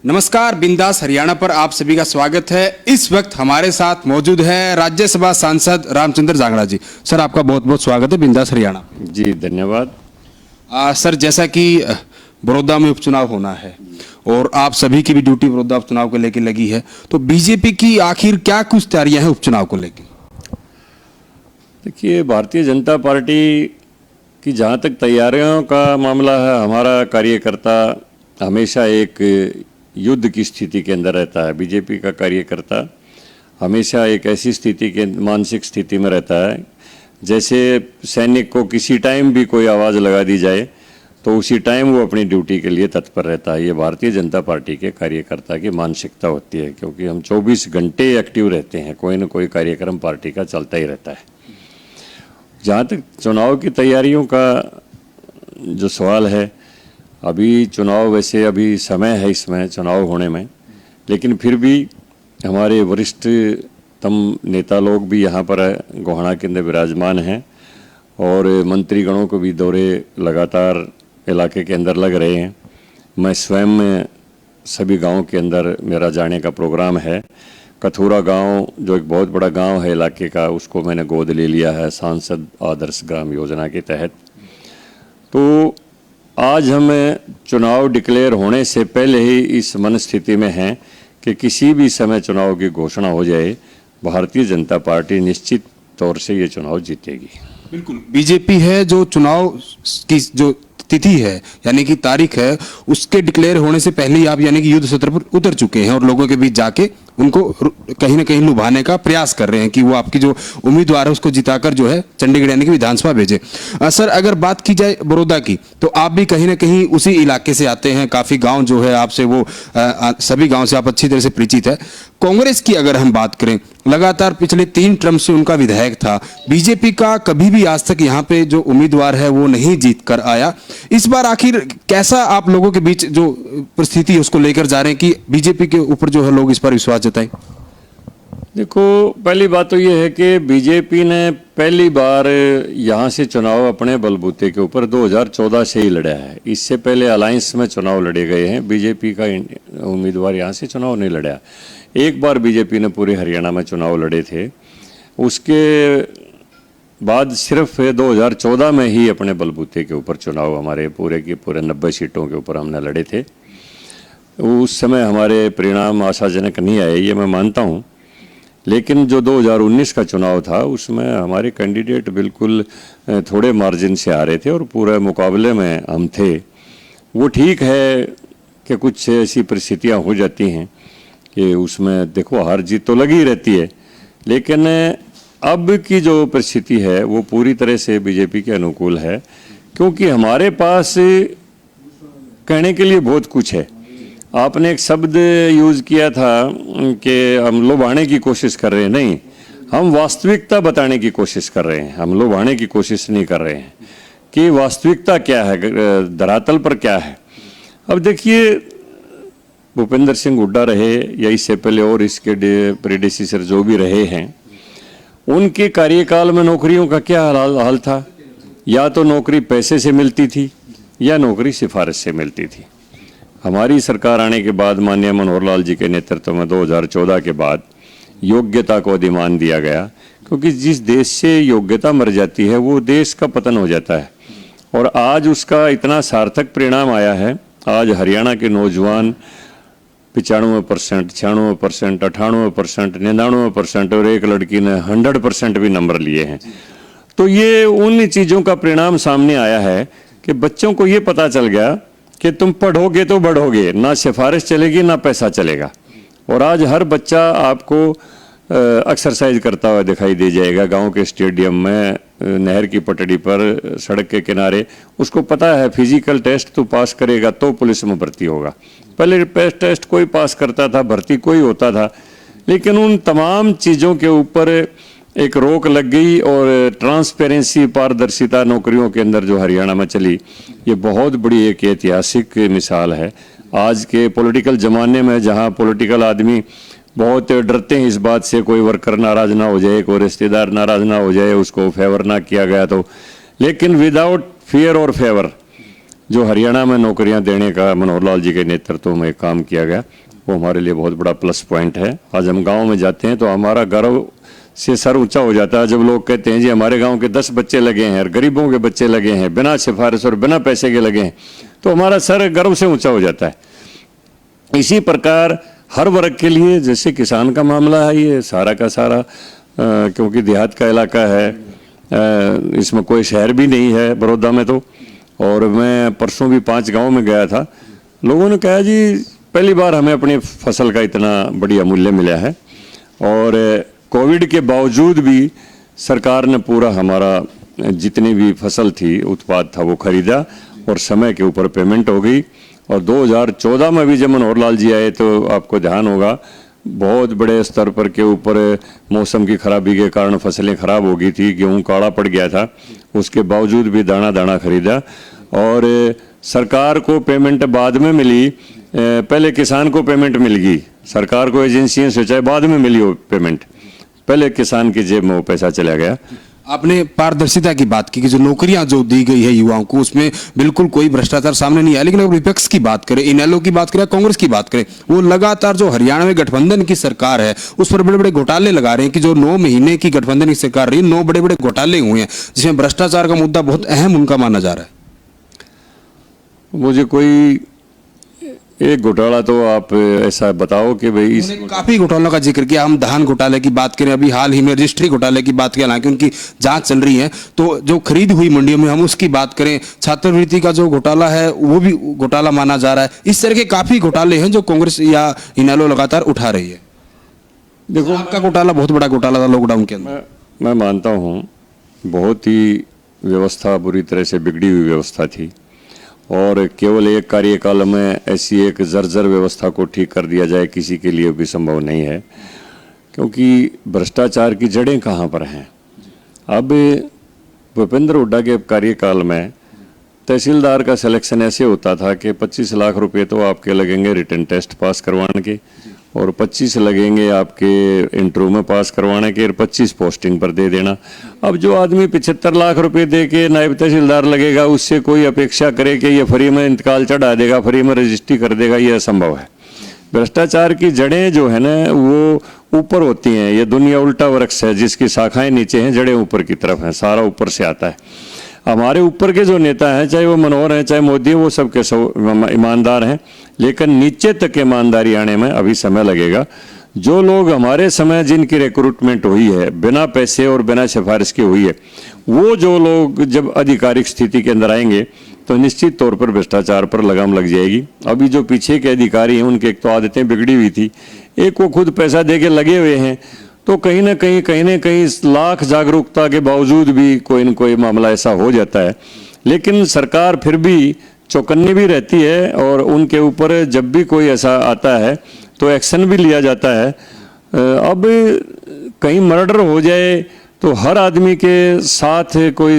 नमस्कार, बिंदास हरियाणा पर आप सभी का स्वागत है। इस वक्त हमारे साथ मौजूद है राज्यसभा सांसद रामचंद्र जांगड़ा जी। सर, आपका बहुत बहुत स्वागत है बिंदास हरियाणा। जी धन्यवाद। सर, जैसा कि बड़ौदा में उपचुनाव होना है और आप सभी की भी ड्यूटी बड़ौदा उपचुनाव को लेकर लगी है, तो बीजेपी की आखिर क्या कुछ तैयारियां हैं उपचुनाव को लेकर? देखिए, भारतीय जनता पार्टी की जहाँ तक तैयारियों का मामला है, हमारा कार्यकर्ता हमेशा एक युद्ध की स्थिति के अंदर रहता है। बीजेपी का कार्यकर्ता हमेशा एक ऐसी स्थिति के मानसिक स्थिति में रहता है जैसे सैनिक को किसी टाइम भी कोई आवाज़ लगा दी जाए तो उसी टाइम वो अपनी ड्यूटी के लिए तत्पर रहता है। ये भारतीय जनता पार्टी के कार्यकर्ता की मानसिकता होती है, क्योंकि हम 24 घंटे एक्टिव रहते हैं, कोई ना कोई कार्यक्रम पार्टी का चलता ही रहता है। जहाँ तक चुनाव की तैयारियों का जो सवाल है, अभी चुनाव वैसे अभी समय है इसमें चुनाव होने में, लेकिन फिर भी हमारे वरिष्ठतम नेता लोग भी यहाँ पर गोहाना के अंदर विराजमान हैं और मंत्रीगणों को भी दौरे लगातार इलाके के अंदर लग रहे हैं। मैं स्वयं में सभी गांव के अंदर मेरा जाने का प्रोग्राम है। कथूरा गांव जो एक बहुत बड़ा गांव है इलाके का, उसको मैंने गोद ले लिया है सांसद आदर्श ग्राम योजना के तहत। तो आज हम चुनाव डिक्लेयर होने से पहले ही इस मनस्थिति में हैं कि किसी भी समय चुनाव की घोषणा हो जाए, भारतीय जनता पार्टी निश्चित तौर से ये चुनाव जीतेगी। बिल्कुल, बीजेपी है जो चुनाव की जो तिथि है यानी कि तारीख है, उसके डिक्लेयर होने से पहले ही आप यानी कि युद्ध सत्र पर उतर चुके हैं और लोगों के बीच जाके उनको कहीं ना कहीं लुभाने का प्रयास कर रहे हैं कि वो आपकी जो उम्मीदवार है उसको जिताकर जो है चंडीगढ़ यानी कि विधानसभा भेजे। सर, अगर बात की जाए बड़ौदा की, तो आप भी कहीं ना कहीं उसी इलाके से आते हैं, काफी गांव जो है आपसे वो सभी गांव से आप अच्छी तरह से परिचित है। कांग्रेस की अगर हम बात करें, लगातार पिछले 3 टर्म से उनका विधायक था। बीजेपी का कभी भी आज तक यहाँ पे जो उम्मीदवार है वो नहीं जीत कर आया। इस बार आखिर कैसा आप लोगों के बीच जो परिस्थिति है उसको लेकर जा रहे हैं कि बीजेपी के ऊपर जो है लोग इस पर विश्वास जताएं? देखो, पहली बात तो ये है कि बीजेपी ने पहली बार यहाँ से चुनाव अपने बलबूते के ऊपर 2014 से ही लड़ा है। इससे पहले अलायंस में चुनाव लड़े गए हैं, बीजेपी का उम्मीदवार यहाँ से चुनाव नहीं लड़ा। एक बार बीजेपी ने पूरे हरियाणा में चुनाव लड़े थे, उसके बाद सिर्फ 2014 में ही अपने बलबूते के ऊपर चुनाव हमारे पूरे के पूरे 90 सीटों के ऊपर हमने लड़े थे। उस समय हमारे परिणाम आशाजनक नहीं आए, ये मैं मानता हूँ, लेकिन जो 2019 का चुनाव था उसमें हमारे कैंडिडेट बिल्कुल थोड़े मार्जिन से आ रहे थे और पूरे मुकाबले में हम थे। वो ठीक है कि कुछ ऐसी परिस्थितियाँ हो जाती हैं कि उसमें देखो हार जीत तो लगी रहती है, लेकिन अब की जो परिस्थिति है वो पूरी तरह से बीजेपी के अनुकूल है, क्योंकि हमारे पास कहने के लिए बहुत कुछ है। आपने एक शब्द यूज़ किया था कि हम लुभाने की कोशिश कर रहे हैं, नहीं, हम वास्तविकता बताने की कोशिश कर रहे हैं। हम लुभाने की कोशिश नहीं कर रहे हैं कि वास्तविकता क्या है, धरातल पर क्या है। अब देखिए, भूपेंद्र सिंह हुड्डा रहे या इससे पहले और इसके प्रेडिसेसर जो भी रहे हैं, उनके कार्यकाल में नौकरियों का क्या हाल था? या तो नौकरी पैसे से मिलती थी या नौकरी सिफारिश से मिलती थी। हमारी सरकार आने के बाद माननीय मनोहर लाल जी के नेतृत्व में 2014 के बाद योग्यता को अधिमान दिया गया, क्योंकि जिस देश से योग्यता मर जाती है वो देश का पतन हो जाता है। और आज उसका इतना सार्थक परिणाम आया है। आज हरियाणा के नौजवान 95%, 96%, 98%, 99% और एक लड़की ने 100% भी नंबर लिए हैं। तो ये उन चीज़ों का परिणाम सामने आया है कि बच्चों को ये पता चल गया कि तुम पढ़ोगे तो बढ़ोगे, ना सिफारिश चलेगी ना पैसा चलेगा। और आज हर बच्चा आपको एक्सरसाइज करता हुआ दिखाई दे जाएगा गांव के स्टेडियम में, नहर की पटड़ी पर, सड़क के किनारे। उसको पता है फिजिकल टेस्ट तो पास करेगा तो पुलिस में भर्ती होगा। पहले टेस्ट कोई पास करता था, भर्ती कोई होता था, लेकिन उन तमाम चीज़ों के ऊपर एक रोक लग गई और ट्रांसपेरेंसी, पारदर्शिता नौकरियों के अंदर जो हरियाणा में चली, ये बहुत बड़ी एक ऐतिहासिक मिसाल है। आज के पॉलिटिकल ज़माने में जहाँ पॉलिटिकल आदमी बहुत डरते हैं इस बात से कोई वर्कर नाराज़ ना हो जाए, कोई रिश्तेदार नाराज़ ना हो जाए, उसको फेवर ना किया गया तो, लेकिन विदाउट फियर और फेवर जो हरियाणा में नौकरियां देने का मनोहर लाल जी के नेतृत्व में काम किया गया, वो हमारे लिए बहुत बड़ा प्लस पॉइंट है। आज हम गांव में जाते हैं तो हमारा गर्व से सर ऊंचा हो जाता है जब लोग कहते हैं जी हमारे गांव के 10 बच्चे लगे हैं और गरीबों के बच्चे लगे हैं, बिना सिफारिश और बिना पैसे के लगे हैं, तो हमारा सर गर्व से ऊंचा हो जाता है। इसी प्रकार हर वर्ग के लिए, जैसे किसान का मामला है, ये सारा का सारा क्योंकि देहात का इलाका है, इसमें कोई शहर भी नहीं है बड़ौदा में तो। और मैं परसों भी 5 गांव में गया था, लोगों ने कहा जी पहली बार हमें अपनी फसल का इतना बढ़िया मूल्य मिला है। और कोविड के बावजूद भी सरकार ने पूरा हमारा जितनी भी फसल थी, उत्पाद था, वो खरीदा और समय के ऊपर पेमेंट हो गई। और 2014 में भी जब मनोहर लाल जी आए तो आपको ध्यान होगा बहुत बड़े स्तर पर के ऊपर मौसम की खराबी के कारण फसलें खराब हो गई थी, गेहूं काला पड़ गया था, उसके बावजूद भी दाना दाना खरीदा। और सरकार को पेमेंट बाद में मिली, पहले किसान को पेमेंट मिल गई, सरकार को एजेंसियों से चाहे बाद में मिली हो पेमेंट, पहले किसान की जेब में वो पैसा चला गया। आपने पारदर्शिता की बात की कि जो नौकरियां जो दी गई है युवाओं को, उसमें बिल्कुल कोई भ्रष्टाचार सामने नहीं आया। लेकिन अगर विपक्ष की बात करें, इनेलो की बात करें, कांग्रेस की बात करें, वो लगातार जो हरियाणा में गठबंधन की सरकार है उस पर बड़े बड़े घोटाले लगा रहे हैं कि जो 9 महीने की गठबंधन की सरकार रही, 9 बड़े बड़े घोटाले हुए हैं, जिसमें भ्रष्टाचार का मुद्दा बहुत अहम उनका माना जा रहा है। मुझे कोई एक घोटाला तो आप ऐसा बताओ कि भाई इस काफी घोटालों का जिक्र किया। हम धान घोटाले की बात करें, अभी हाल ही में रजिस्ट्री घोटाले की बात करें, हालांकि उनकी जांच चल रही है, तो जो खरीद हुई मंडियों में हम उसकी बात करें, छात्रवृत्ति का जो घोटाला है वो भी घोटाला माना जा रहा है। इस तरह के काफी घोटाले हैं जो कांग्रेस या इनेलो लगातार उठा रही है। देखो, आपका घोटाला बहुत बड़ा घोटाला था लॉकडाउन के अंदर। मैं मानता हूँ बहुत ही व्यवस्था बुरी तरह से बिगड़ी हुई व्यवस्था थी और केवल एक कार्यकाल में ऐसी एक जर्जर व्यवस्था को ठीक कर दिया जाए किसी के लिए भी संभव नहीं है, क्योंकि भ्रष्टाचार की जड़ें कहाँ पर हैं। अब भूपेंद्र हुड्डा के कार्यकाल में तहसीलदार का सिलेक्शन ऐसे होता था कि 25 लाख रुपए तो आपके लगेंगे रिटन टेस्ट पास करवाने के, और 25 लगेंगे आपके इंटरव्यू में पास करवाने के, और 25 पोस्टिंग पर दे देना। अब जो आदमी 75 लाख रुपए दे के नायब तहसीलदार लगेगा, उससे कोई अपेक्षा करे कि ये फ्री में इंतकाल चढ़ा देगा, फ्री में रजिस्ट्री कर देगा, ये असंभव है। भ्रष्टाचार की जड़ें जो है ना वो ऊपर होती हैं। ये दुनिया उल्टा वृक्ष है जिसकी शाखाएं नीचे हैं, जड़ें ऊपर की तरफ हैं, सारा ऊपर से आता है। हमारे ऊपर के जो नेता हैं, चाहे वो मनोहर हैं चाहे मोदी हैं, वो सबके सब ईमानदार हैं, लेकिन नीचे तक ईमानदारी आने में अभी समय लगेगा। जो लोग हमारे समय जिनकी रिक्रूटमेंट हुई है बिना पैसे और बिना सिफारिश के हुई है, वो जो लोग जब आधिकारिक स्थिति के अंदर आएंगे तो निश्चित तौर पर भ्रष्टाचार पर लगाम लग जाएगी। अभी जो पीछे के अधिकारी हैं उनकी एक तो आदतें बिगड़ी हुई थी, एक वो खुद पैसा दे के लगे हुए हैं, तो कहीं ना कहीं लाख जागरूकता के बावजूद भी कोई न कोई मामला ऐसा हो जाता है। लेकिन सरकार फिर भी चौकन्नी भी रहती है और उनके ऊपर जब भी कोई ऐसा आता है तो एक्शन भी लिया जाता है। अब कहीं मर्डर हो जाए तो हर आदमी के साथ कोई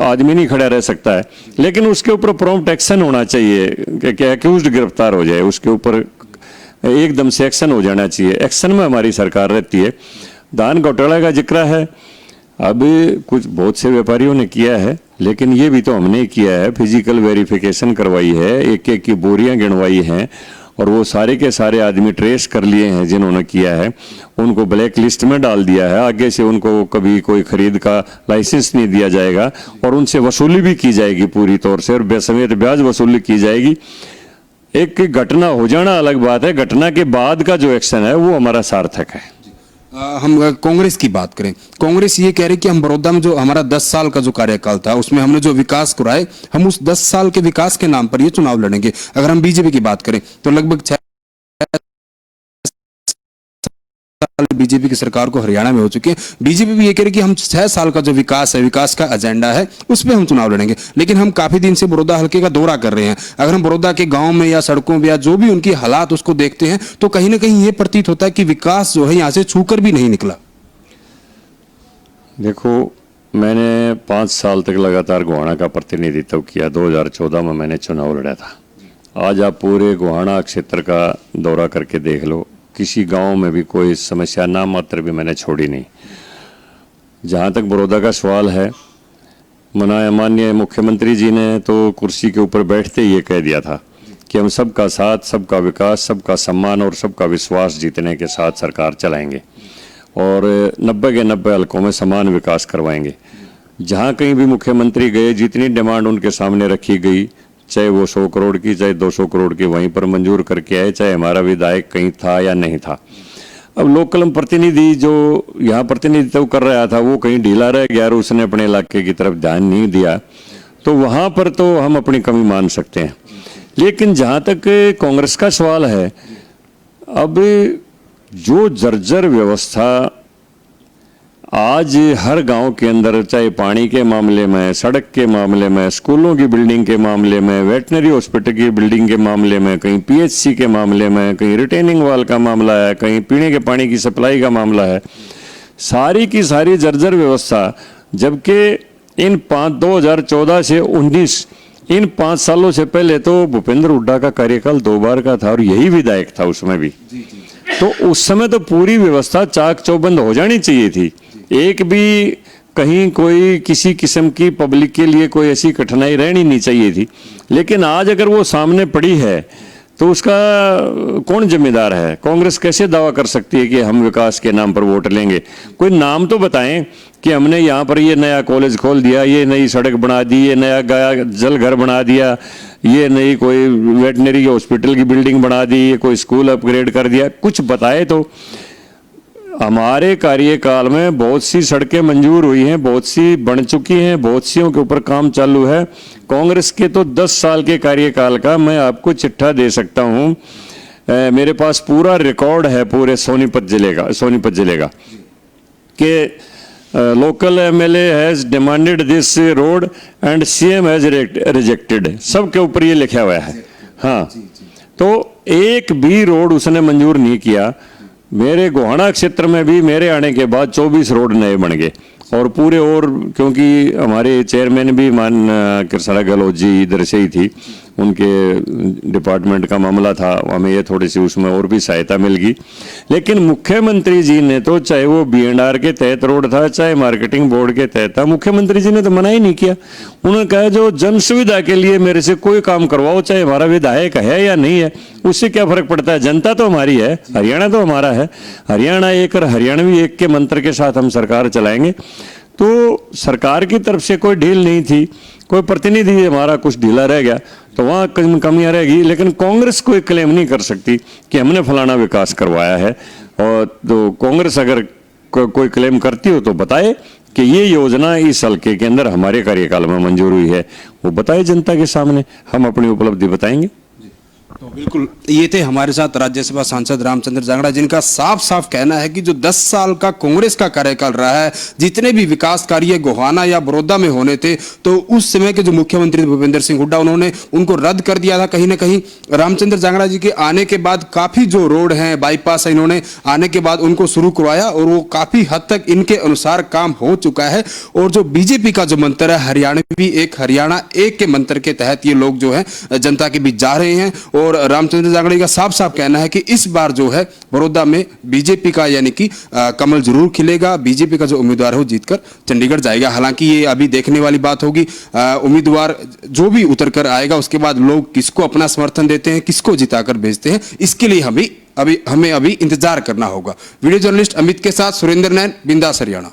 आदमी नहीं खड़ा रह सकता है, लेकिन उसके ऊपर प्रॉम्प्ट एक्शन होना चाहिए कि एक्यूज्ड गिरफ्तार हो जाए, उसके ऊपर एकदम से एक्शन हो जाना चाहिए। एक्शन में हमारी सरकार रहती है। धान घोटाला का जिक्र है, अब कुछ बहुत से व्यापारियों ने किया है, लेकिन ये भी तो हमने किया है, फिजिकल वेरिफिकेशन करवाई है, एक एक की बोरियां गिनवाई हैं और वो सारे के सारे आदमी ट्रेस कर लिए हैं जिन्होंने किया है, उनको ब्लैक लिस्ट में डाल दिया है। आगे से उनको कभी कोई खरीद का लाइसेंस नहीं दिया जाएगा और उनसे वसूली भी की जाएगी पूरी तौर से, और बेसमेत ब्याज वसूली की जाएगी। एक घटना हो जाना अलग बात है, घटना के बाद का जो एक्शन है वो हमारा सार्थक है। हम कांग्रेस की बात करें, कांग्रेस ये कह रही कि हम बड़ौदा में जो हमारा 10 साल का जो कार्यकाल था उसमें हमने जो विकास कराए, हम उस 10 साल के विकास के नाम पर ये चुनाव लड़ेंगे। अगर हम बीजेपी की बात करें तो लगभग 6 साल बीजेपी की सरकार को हरियाणा में हो चुके हैं। बीजेपी भी ये कह रही कि हम 6 साल का जो विकास है, विकास का एजेंडा है, उस पर हम चुनाव लड़ेंगे। लेकिन हम काफी दिन से बड़ौदा हल्के का दौरा कर रहे हैं, अगर हम बड़ौदा के गांव में या सड़कों में या जो भी उनकी हालात उसको देखते हैं तो कहीं ना कहीं ये प्रतीत होता है कि विकास जो है यहाँ से छूकर भी नहीं निकला। देखो, मैंने 5 साल तक लगातार गोहाना का प्रतिनिधित्व किया। 2014 में मैंने चुनाव लड़ा था। आज आप पूरे गोहाना क्षेत्र का दौरा करके देख लो, किसी गांव में भी कोई समस्या ना मात्र भी मैंने छोड़ी नहीं। जहाँ तक बड़ौदा का सवाल है, माननीय मुख्यमंत्री जी ने तो कुर्सी के ऊपर बैठते ही ये कह दिया था कि हम सबका साथ, सबका विकास, सबका सम्मान और सबका विश्वास जीतने के साथ सरकार चलाएंगे और 90 के 90 हलकों में समान विकास करवाएंगे। जहाँ कहीं भी मुख्यमंत्री गए, जितनी डिमांड उनके सामने रखी गई, चाहे वो 100 करोड़ की, चाहे 200 करोड़ की, वहीं पर मंजूर करके आए, चाहे हमारा विधायक कहीं था या नहीं था। अब लोकल प्रतिनिधि जो यहाँ प्रतिनिधित्व कर रहा था वो कहीं ढीला रह गया और उसने अपने इलाके की तरफ ध्यान नहीं दिया, तो वहाँ पर तो हम अपनी कमी मान सकते हैं। लेकिन जहाँ तक कांग्रेस का सवाल है, अब जो जर्जर व्यवस्था आज हर गांव के अंदर, चाहे पानी के मामले में, सड़क के मामले में, स्कूलों की बिल्डिंग के मामले में, वेटनरी हॉस्पिटल की बिल्डिंग के मामले में, कहीं पीएचसी के मामले में, कहीं रिटेनिंग वाल का मामला है, कहीं पीने के पानी की सप्लाई का मामला है, सारी की सारी जर्जर व्यवस्था, जबकि इन 2014 से 19 इन 5 सालों से पहले तो भूपेंद्र हुड्डा का कार्यकाल 2 बार का था और यही विधायक था उसमें भी। तो उस समय तो पूरी व्यवस्था चाक चौबंद हो जानी चाहिए थी। एक भी कहीं कोई किसी किस्म की पब्लिक के लिए कोई ऐसी कठिनाई रहनी नहीं चाहिए थी। लेकिन आज अगर वो सामने पड़ी है तो उसका कौन जिम्मेदार है? कांग्रेस कैसे दावा कर सकती है कि हम विकास के नाम पर वोट लेंगे? कोई नाम तो बताएं कि हमने यहाँ पर ये नया कॉलेज खोल दिया, ये नई सड़क बना दी, ये नया जल घर बना दिया, ये नई कोई वेटनरी हॉस्पिटल की बिल्डिंग बना दी, ये कोई स्कूल अपग्रेड कर दिया। कुछ बताए तो। हमारे कार्यकाल में बहुत सी सड़कें मंजूर हुई हैं, बहुत सी बन चुकी हैं, बहुत सी के ऊपर काम चालू है। कांग्रेस के तो 10 साल के कार्यकाल का मैं आपको चिट्ठा दे सकता हूं। मेरे पास पूरा रिकॉर्ड है पूरे सोनीपत जिले का कि local MLA has demanded this road and CM has rejected, सब के ऊपर ये लिखा हुआ है। हाँ, तो एक भी रोड उसने मंजूर नहीं किया। मेरे गोहाना क्षेत्र में भी मेरे आने के बाद 24 रोड नए बन गए और पूरे, और क्योंकि हमारे चेयरमैन भी मान कृष्णा गहलोत जी इधर से ही थी, उनके डिपार्टमेंट का मामला था, हमें ये थोड़ी सी उसमें और भी सहायता मिल गई। लेकिन मुख्यमंत्री जी ने तो, चाहे वो बीएनआर के तहत रोड था, चाहे मार्केटिंग बोर्ड के तहत था, मुख्यमंत्री जी ने तो मना ही नहीं किया। उन्होंने कहा जो जन सुविधा के लिए मेरे से कोई काम करवाओ, चाहे हमारा विधायक है या नहीं है, उससे क्या फर्क पड़ता है? जनता तो हमारी है, हरियाणा तो हमारा है, हरियाणा एक और हरियाणवी एक के मंत्र के साथ हम सरकार चलाएंगे। तो सरकार की तरफ से कोई ढील नहीं थी, कोई प्रतिनिधि हमारा कुछ ढीला रह गया तो वहाँ कमियां रहेगी। लेकिन कांग्रेस कोई क्लेम नहीं कर सकती कि हमने फलाना विकास करवाया है। और तो कांग्रेस अगर कोई क्लेम करती हो तो बताए कि ये योजना इस हल्के के अंदर हमारे कार्यकाल में मंजूर हुई है, वो बताए जनता के सामने, हम अपनी उपलब्धि बताएंगे। तो बिल्कुल ये थे हमारे साथ राज्यसभा सांसद रामचंद्र जांगड़ा, जिनका साफ साफ कहना है कि जो 10 साल का कांग्रेस का कार्यकाल रहा है, जितने भी विकास कार्य गोहाना या बड़ौदा में होने थे, तो उस समय के जो मुख्यमंत्री भूपेंद्र सिंह हुड्डा, उन्होंने उनको रद्द कर दिया था। कहीं ना कहीं रामचंद्र जांगड़ा जी के आने के बाद काफी जो रोड हैं, बाईपास है, इन्होंने आने के बाद उनको शुरू करवाया और वो काफी हद तक इनके अनुसार काम हो चुका है। और जो बीजेपी का जो मंत्र है हरियाणवी एक, हरियाणा एक के मंत्र के तहत ये लोग जो है जनता के बीच जा रहे हैं। और रामचंद्र जांगड़ा का साफ साफ कहना है कि इस बार जो है बड़ौदा में बीजेपी का यानी कि कमल जरूर खिलेगा, बीजेपी का जो उम्मीदवार है वो जीतकर चंडीगढ़ जाएगा। हालांकि ये अभी देखने वाली बात होगी, उम्मीदवार जो भी उतर कर आएगा उसके बाद लोग किसको अपना समर्थन देते हैं, किसको जिताकर भेजते हैं, इसके लिए हमें अभी इंतजार करना होगा। वीडियो जर्नलिस्ट अमित के साथ सुरेंद्र नैन, बिंदास हरियाणा।